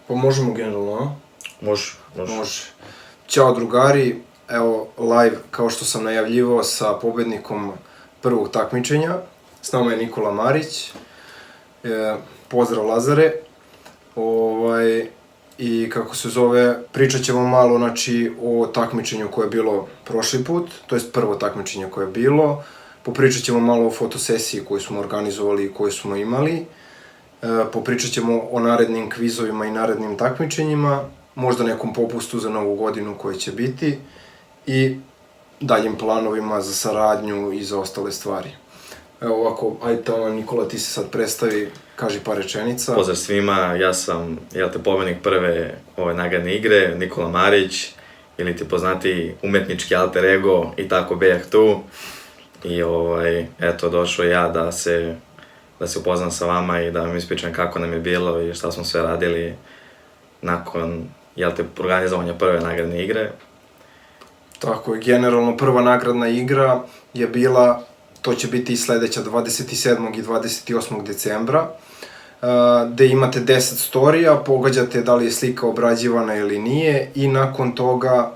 Pa možemo generalno, a? Može. Ćao drugari, evo live kao što sam najavljivao sa pobednikom prvog takmičenja. S nama je Nikola Marić. Pozdrav Lazare. I kako se zove, pričat ćemo malo o takmičenju koje je bilo prošli put, to jest prvo takmičenje koje je bilo. Popričat ćemo malo o fotosesiji koju smo organizovali i koju smo imali. Popričat ćemo o narednim kvizovima i narednim takmičenjima, možda nekom popustu za novu godinu koji će biti i daljim planovima za saradnju i za ostale stvari. Evo ovako, ajde tamo Nikola, ti se sad predstavi, kaži par rečenica. Pozdrav svima, ja sam pobednik prve ove nagradne igre, Nikola Marić, ili ti poznati umetnički alter ego i tako bejah tu. I eto, došao ja da se upoznam sa vama i da vam ispričam kako nam je bilo i šta smo sve radili nakon organizovanja prve nagradne igre. Tako je, generalno prva nagradna igra je bila, to će biti i sledeća 27. i 28. decembra, gde imate 10 storija, pogađate da li je slika obrađivana ili nije i nakon toga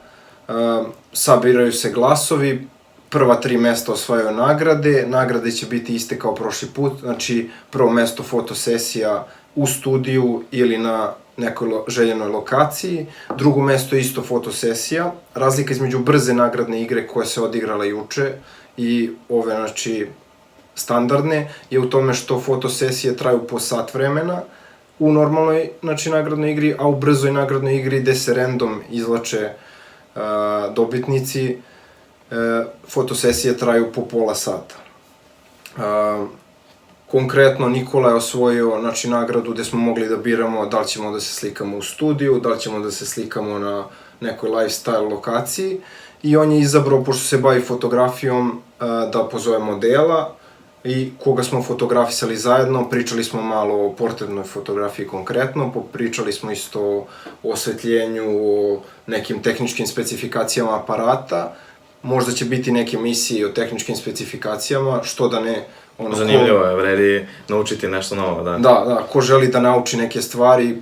sabiraju se glasovi, prva 3 mesta osvajaju nagrade će biti iste kao prošli put, znači prvo mesto fotosesija u studiju ili na nekoj željenoj lokaciji, drugo mesto je isto fotosesija. Razlika između brze nagradne igre koja se odigrala juče i ove, znači, standardne, je u tome što fotosesije traju po sat vremena u normalnoj, znači, nagradnoj igri, a u brzoj nagradnoj igri gde se random izvlače dobitnici, fotosesije traju po pola sata. Konkretno, Nikola je osvojio, znači, nagradu gde smo mogli da biramo da li ćemo da se slikamo u studiju, da li ćemo da se slikamo na nekoj lifestyle lokaciji i on je izabrao, pošto se bavi fotografijom, da pozove modela i koga smo fotografisali zajedno. Pričali smo malo o portretnoj fotografiji konkretno, pričali smo isto o osvetljenju, o nekim tehničkim specifikacijama aparata. Možda će biti neke emisije o tehničkim specifikacijama, što da ne... Zanimljivo je, vredi naučiti nešto novo, da. Da, ko želi da nauči neke stvari,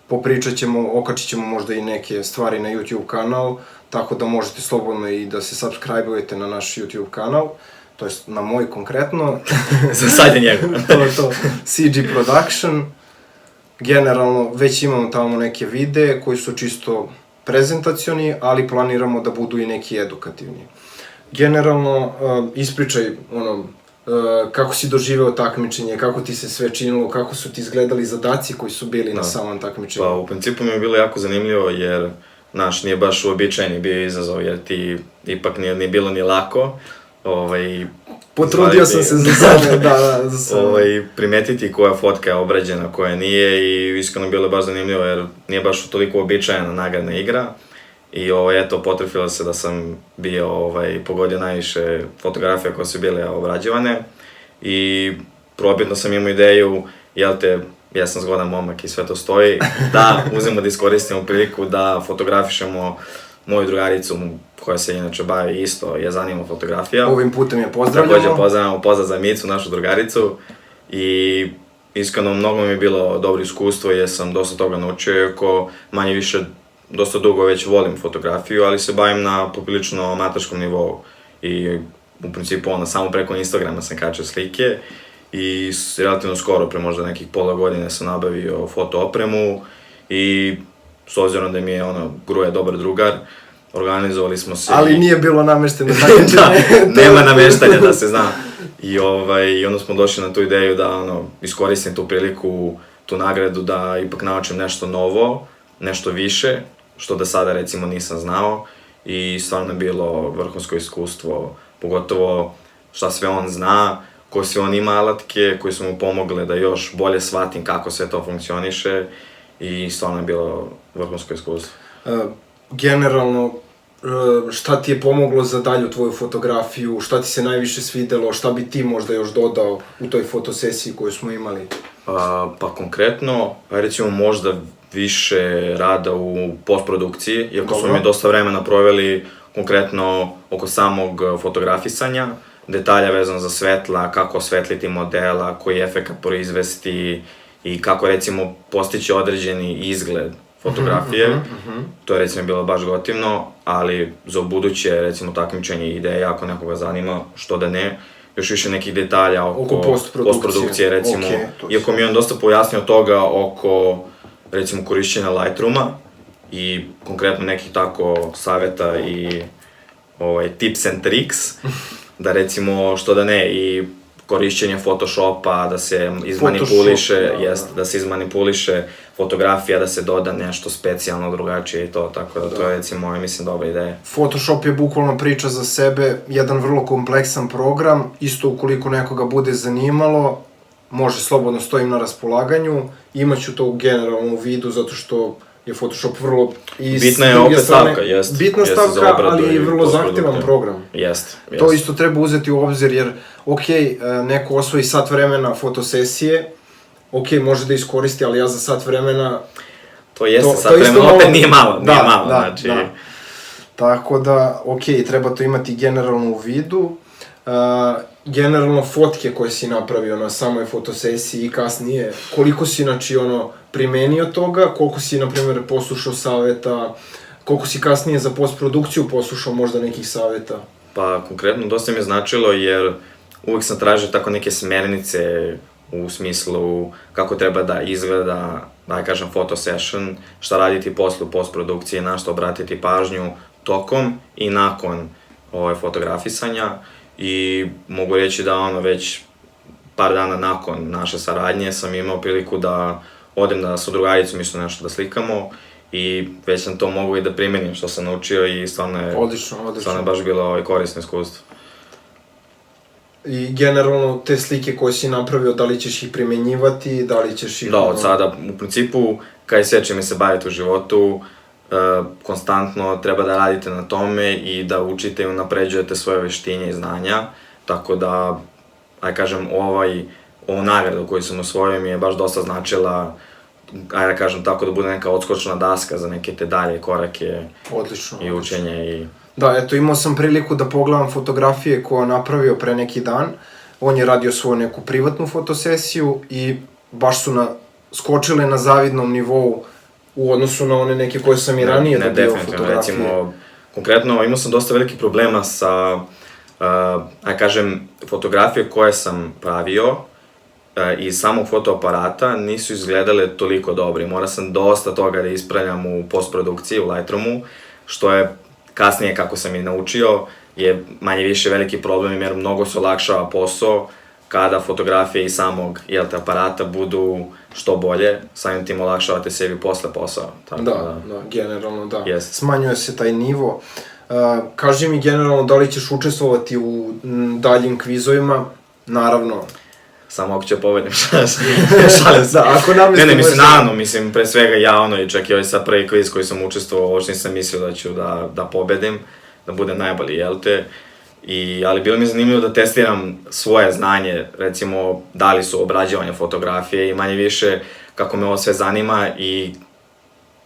popričat ćemo, okačit ćemo možda i neke stvari na YouTube kanal, tako da možete slobodno i da se subscribe-ujete na naš YouTube kanal, to jest na moj konkretno. Za sad je njegov. To, CG Production. Generalno, već imamo tamo neke videe koji su čisto prezentacioni, ali planiramo da budu i neki edukativni. Generalno, ispričaj, kako si doživeo takmičenje, kako ti se sve činilo, kako su ti izgledali zadaci koji su bili na samom takmičenju? Pa, u principu mi je bilo jako zanimljivo jer, nije baš uobičajeni bio izazov jer ti ipak nije bilo ni lako. Potrudio sam se za sebe, za sebe. Primetiti koja fotka je obrađena, koja nije i iskreno bilo je baš zanimljivo jer nije baš toliko uobičajena nagradna igra. I eto, potrefilo se da sam bio pogodio najviše fotografija koje su bile obrađivane i probitno sam imao ideju, ja sam zgodan momak i sve to stoji, da uzmemo da iskoristimo priliku da fotografišemo moju drugaricu koja se inače bavi isto jezanima fotografija. Ovim putem je pozdravljamo. Također pozdravljamo, pozdrav za Micu, našu drugaricu. I iskreno mnogo mi je bilo dobro iskustvo jer sam dosta toga naučio, iako manje više dosta dugo već volim fotografiju, ali se bavim na poprilično amaterskom nivou. I u principu samo preko Instagrama sam kačao slike i relativno skoro, pre možda nekih pola godine sam nabavio foto opremu i s obzirom da mi je Gruje dobar drugar, organizovali smo se... Ali nije bilo namešteno takmičenje. Nema nameštanja da se zna. I onda smo došli na tu ideju da iskoristim tu priliku, tu nagradu, da ipak naučim nešto novo, nešto više, što do sada recimo nisam znao i stvarno je bilo vrhunsko iskustvo, pogotovo šta sve on zna, koje sve on ima alatke, koje su mu pomogle da još bolje shvatim kako sve to funkcioniše i stvarno je bilo vrhunsko iskustvo. Generalno, šta ti je pomoglo za dalju tvoju fotografiju, šta ti se najviše svidelo, šta bi ti možda još dodao u toj fotosesiji koju smo imali? Pa konkretno, recimo možda više rada u postprodukciji, iako smo mi dosta vremena proveli konkretno oko samog fotografisanja, detalja vezano za svetla, kako osvetliti modela, koji efekat proizvesti i kako recimo postići određeni izgled fotografije, to je recimo bilo baš gotivno, ali za ubuduće recimo takmičenje i ideja ako nekoga zanima, što da ne, još više nekih detalja oko postprodukcije recimo, iako mi je on dosta pojasnio toga oko recimo korišćenja Lightrooma i konkretno nekih tako savjeta i tips and tricks, da recimo što da ne i korišćenje Photoshopa, da se izmanipuliše fotografija, da se doda nešto specijalno drugačije i to, tako da to je recimo, mislim, dobra ideja. Photoshop je bukvalno priča za sebe, jedan vrlo kompleksan program, isto ukoliko nekoga bude zanimalo, može slobodno stojim na raspolaganju, imaću to generalno u vidu zato što je Photoshop vrlo... Bitna je opet stavka, jest. Bitna stavka, ali i vrlo zahtevan program. Jest. To isto treba uzeti u obzir, jer, neko osvoji sat vremena fotosesije, može da iskoristi, ali ja za sat vremena... To jeste sat vremena, opet nije malo, znači... Tako da, treba to imati generalno u vidu. Generalno fotke koje si napravio na samoj fotosesiji i kasnije, koliko si, znači, primenio toga, koliko si, na primjer, poslušao savjeta, koliko si kasnije za postprodukciju poslušao možda nekih savjeta? Pa, konkretno, dosta mi je značilo jer uvek sam tražio tako neke smernice u smislu kako treba da izgleda, da kažem, photo session, šta raditi posle postprodukcije, na što obratiti pažnju tokom i nakon fotografisanja. I mogu reći da već par dana nakon naše saradnje sam imao priliku da odem sa drugaricom isto nešto da slikamo i već sam to mogu i da primenim što sam naučio i stvarno je baš bilo korisno iskustvo. I generalno te slike koje si napravio, da li ćeš ih primenjivati, da li ćeš ih... Da, od sada, u principu, kaj sve čime se bavite u životu, konstantno treba da radite na tome i da učite i unapređujete svoje veštinje i znanja, tako da, ovu nagradu koju sam osvojio mi je baš dosta značila, tako da bude neka odskočna daska za neke te dalje korake i učenje i... Da, eto, imao sam priliku da pogledam fotografije koje je napravio pre neki dan, on je radio svoju neku privatnu fotosesiju i baš su skočile na zavidnom nivou u odnosu na one neke koje sam i ranije dobio fotografije. Recimo, konkretno imao sam dosta velikih problema sa, fotografije koje sam pravio iz samog fotoaparata nisu izgledale toliko dobro. Morao sam dosta toga da ispravljam u postprodukciji, u Lightroomu, što je kasnije, kako sam i naučio, je manje više veliki problem jer mnogo se olakšava posao kada fotografije iz samog aparata budu što bolje, samim tim olakšavate sebi posle posao. Da, generalno da. Smanjuje se taj nivo. Kaži mi generalno da li ćeš učestvovati u daljim kvizovima, naravno. Samo ako ću pobedim, šalim se. Naravno, pre svega ja, i čak i ovaj sad prvi kviz koji sam učestvovao, uopšte nisam mislio da ću da pobedim, da budem najbolji, ali bilo mi je zanimljivo da testiram svoje znanje, recimo da li su obrađivanje fotografije i manje više kako me ovo sve zanima i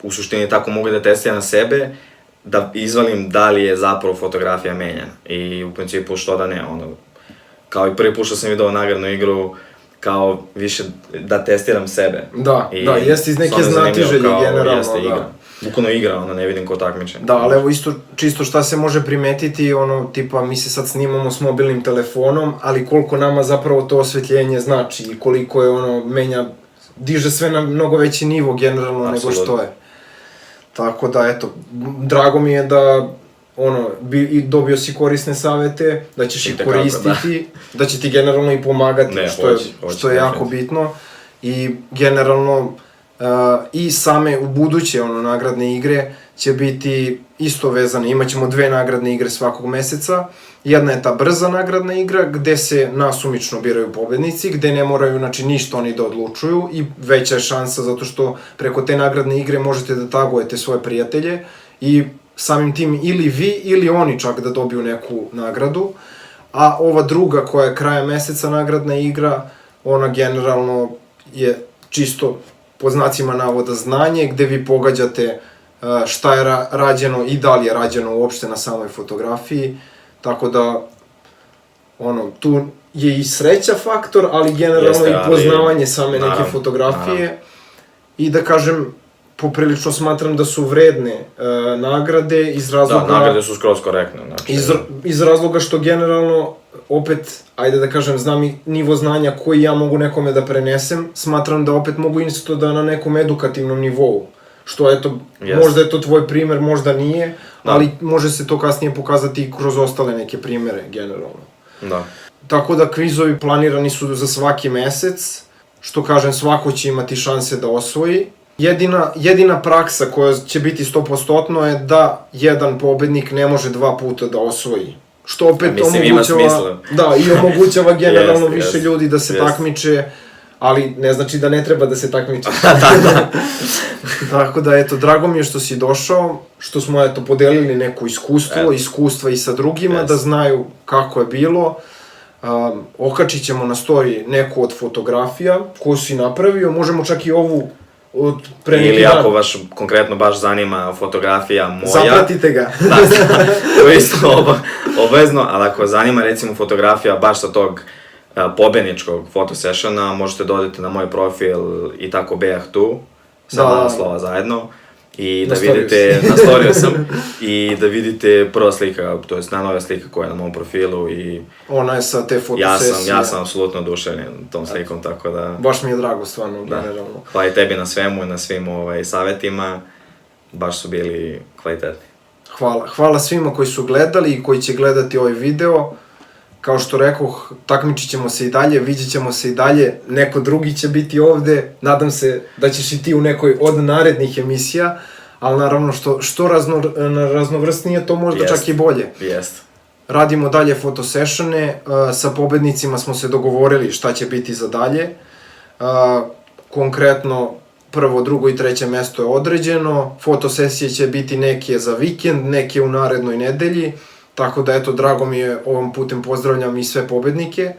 u suštini tako mogu da testiram sebe, da izvalim da li je zapravo fotografija menjena i u principu što da ne, kao i prvi put što sam vidio nagradnu igru, kao više da testiram sebe. Da, jeste iz neke znatiželje generalno, da. Bukvalno igra, ne vidim ko takmičenje. Da, ali evo isto, čisto šta se može primetiti, tipa mi se sad snimamo s mobilnim telefonom, ali koliko nama zapravo to osvetljenje znači i koliko je diže sve na mnogo veći nivo generalno nego što je. Tako da, eto, drago mi je da dobio si korisne savete, da ćeš ih koristiti, da će ti generalno i pomagati, što je jako bitno. I generalno i same u buduće nagradne igre će biti isto vezane. Imaćemo 2 nagradne igre svakog meseca. Jedna je ta brza nagradna igra gde se nasumično biraju pobednici, gde ne moraju ništa oni da odlučuju i veća je šansa zato što preko te nagradne igre možete da tagujete svoje prijatelje i samim tim ili vi ili oni čak da dobiju neku nagradu. A ova druga koja je kraja meseca nagradna igra, ona generalno je čisto pod znacima navoda znanje, gde vi pogađate šta je rađeno i da li je rađeno uopšte na samoj fotografiji, tako da tu je i sreća faktor, ali generalno Jeste, i ali, poznavanje same neke naravno, fotografije. I da kažem, poprilično smatram da su vredne nagrade iz razloga... Da, nagrade su skroz korektne, znači... Iz razloga što generalno, opet, ajde da kažem, znam i nivo znanja koji ja mogu nekome da prenesem, smatram da opet mogu isto da na nekom edukativnom nivou. Što, eto, možda je to tvoj primer, možda nije, ali može se to kasnije pokazati i kroz ostale neke primere, generalno. Da. Tako da kvizovi planirani su za svaki mesec, što kažem, svako će imati šanse da osvoji. Jedina praksa koja će biti 100% je da jedan pobednik ne može 2 puta da osvoji. Što opet omogućava generalno više ljudi da se takmiče, ali ne znači da ne treba da se takmiče. Tako da, eto, drago mi je što si došao, što smo, eto, podelili neko iskustva i sa drugima, da znaju kako je bilo. Okačit ćemo na story neku od fotografija koju si napravio, možemo čak i ovu od pre neki dan. Ili ako vas konkretno baš zanima fotografija moja... Zapratite ga. Da, to je isto obavezno, ali ako vas zanima recimo fotografija baš sa tog pobedničkog fotosessiona, možete dodati na moj profil i tako bejah tu, sa 2 slova zajedno. I da vidite, nastorio sam, i da vidite prva slika, to jest najnovija slika koja je na mom profilu i... Ona je sa te fotosesije. Ja sam apsolutno oduševljen tom slikom, tako da... Baš mi je drago, stvarno, generalno. Hvala i tebi na svemu i na svim savjetima, baš su bili kvalitetni. Hvala svima koji su gledali i koji će gledati ovaj video. Kao što rekoh, takmičit ćemo se i dalje, vidjet ćemo se i dalje, neko drugi će biti ovde, nadam se da ćeš i ti u nekoj od narednih emisija, ali naravno što raznovrsnije, to možda čak i bolje. Jest. Radimo dalje fotosessione, sa pobednicima smo se dogovorili šta će biti za dalje. Konkretno, 1., 2. i 3. mesto je određeno, fotosesije će biti neke za vikend, neke u narednoj nedelji. Tako da, eto, drago mi je, ovom putem pozdravljam i sve pobednike.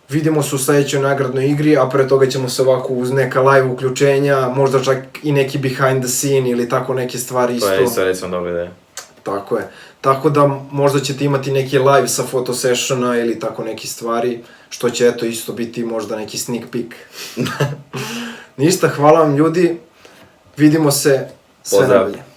Vidimo se u sledećoj nagradnoj igri, a pre toga ćemo se ovako uz neka live uključenja, možda čak i neki behind the scene ili tako neke stvari isto. To je isto recimo dobra ideja. Tako je. Tako da možda ćete imati neki live sa fotosessiona ili tako neke stvari, što će, eto, isto biti možda neki sneak peek. Ništa, hvala vam ljudi, vidimo se, sve najbolje.